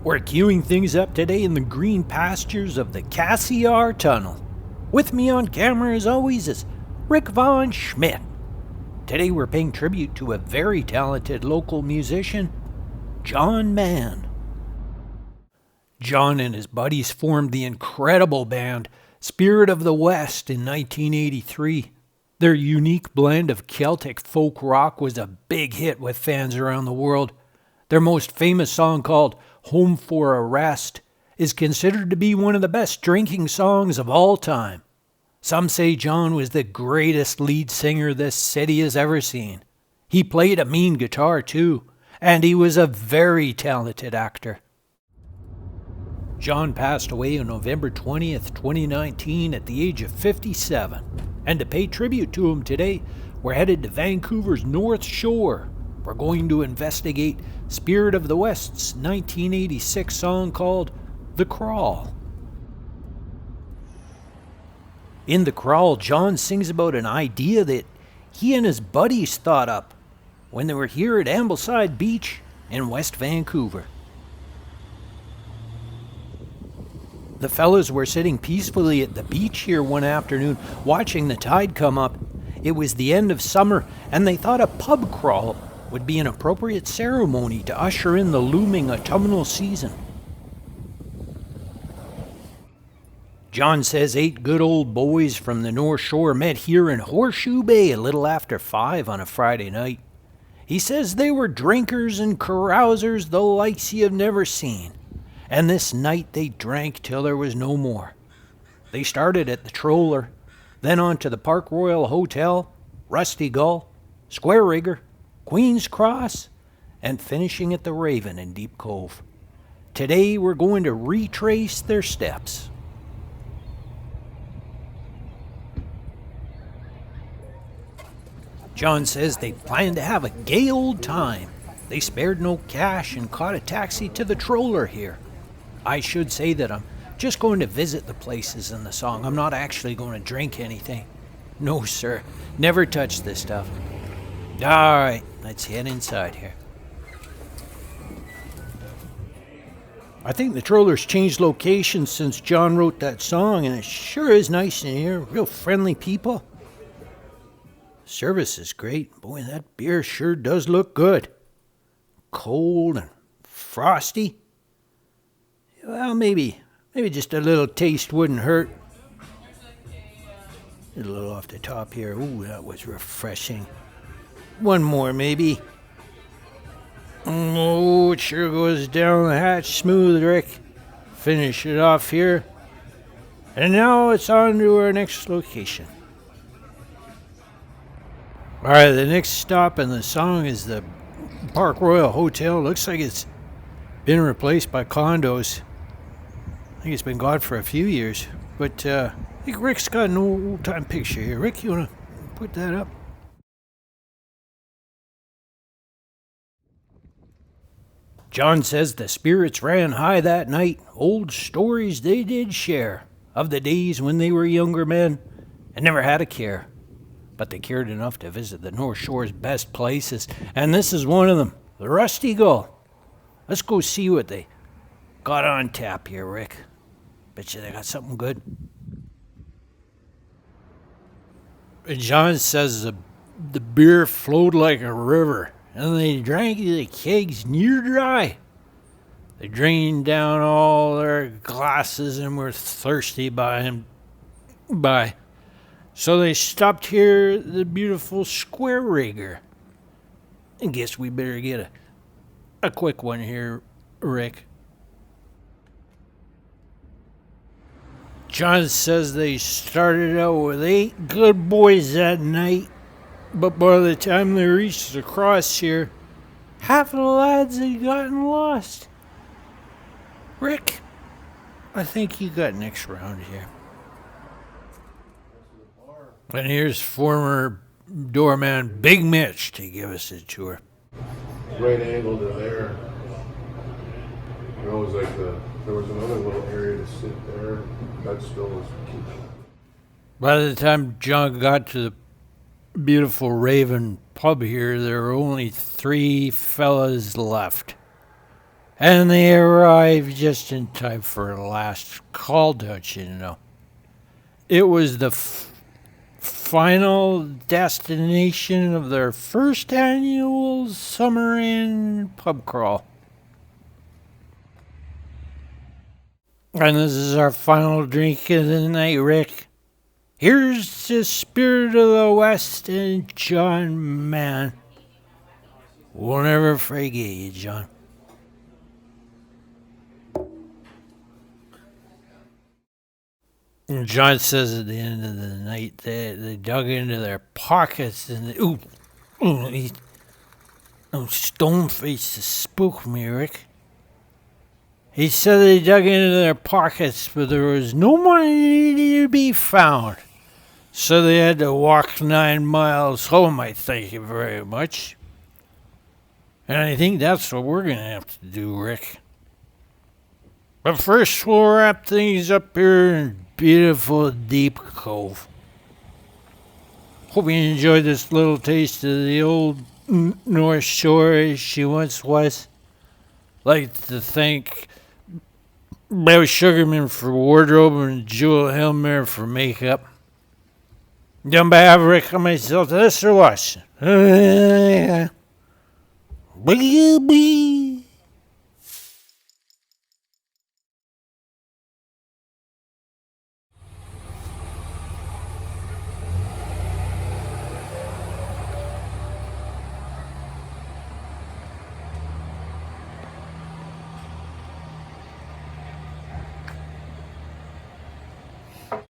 We're queuing things up today in the green pastures of the Cassiar Tunnel. With me on camera as always is Rick Von Schmidt. Today we're paying tribute to a very talented local musician, John Mann. John and his buddies formed the incredible band Spirit of the West in 1983. Their unique blend of Celtic folk rock was a big hit with fans around the world. Their most famous song, called Home for a Rest, is considered to be one of the best drinking songs of all time. Some say John was the greatest lead singer this city has ever seen. He played a mean guitar too, and he was a very talented actor. John passed away on November 20th, 2019 at the age of 57. And to pay tribute to him today, we're headed to Vancouver's North Shore. We're going to investigate Spirit of the West's 1986 song called The Crawl. In The Crawl, John sings about an idea that he and his buddies thought up when they were here at Ambleside Beach in West Vancouver. The fellas were sitting peacefully at the beach here one afternoon, watching the tide come up. It was the end of summer, and they thought a pub crawl would be an appropriate ceremony to usher in the looming autumnal season. John says 8 good old boys from the North Shore met here in Horseshoe Bay a little after 5 on a Friday night. He says they were drinkers and carousers the likes you have never seen. And this night they drank till there was no more. They started at the Troller, then on to the Park Royal Hotel, Rusty Gull, Square Rigger, Queen's Cross, and finishing at the Raven in Deep Cove. Today we're going to retrace their steps. John says they planned to have a gay old time. They spared no cash and caught a taxi to the Troller here. I should say that I'm just going to visit the places in the song. I'm not actually going to drink anything. No, sir. Never touch this stuff. All right, let's head inside here. I think the Troller's changed location since John wrote that song, and it sure is nice in here. Real friendly people. Service is great. Boy, that beer sure does look good. Cold and frosty. Well, maybe just a little taste wouldn't hurt. A little off the top here. Ooh, that was refreshing. One more, maybe. Oh, it sure goes down the hatch smooth, Rick. Finish it off here. And now it's on to our next location. Alright, the next stop in the song is the Park Royal Hotel. Looks like it's been replaced by condos. I think it's been gone for a few years. But I think Rick's got an old-time picture here. Rick, you want to put that up? John says the spirits ran high that night. Old stories they did share of the days when they were younger men and never had a care. But they cared enough to visit the North Shore's best places, and this is one of them, the Rusty Gull. Let's go see what they got on tap here, Rick. Bet you they got something good. John says the beer flowed like a river, and they drank the kegs near dry. They drained down all their glasses and were thirsty by and by. So they stopped here at the beautiful Square Rigger. I guess we better get a quick one here, Rick. John says they started out with 8 good boys that night, but by the time they reached the cross here, half of the lads had gotten lost. Rick, I think you got next round here. And here's former doorman Big Mitch to give us a tour. Right angle to there. You know, it was like there was another little area to sit there. That still was cute. By the time John got to the beautiful Raven pub here, there were only 3 fellas left. And they arrived just in time for the last call, don't you know? It was the final destination of their first annual summer in pub crawl. And this is our final drink of the night, Rick. Here's the Spirit of the West and John Mann. We'll never forget you, John. And John says at the end of the night that they dug into their pockets and Stoneface spooked me, Rick. He said they dug into their pockets, but there was no money to be found. So they had to walk 9 miles home, I thank you very much. And I think that's what we're going to have to do, Rick. But first, we'll wrap things up here in beautiful Deep Cove. Hope you enjoyed this little taste of the old North Shore as she once was. Like to thank Bill Sugarman for wardrobe and Jewel Helmer for makeup. Done by Averick and myself, this or what? Bye.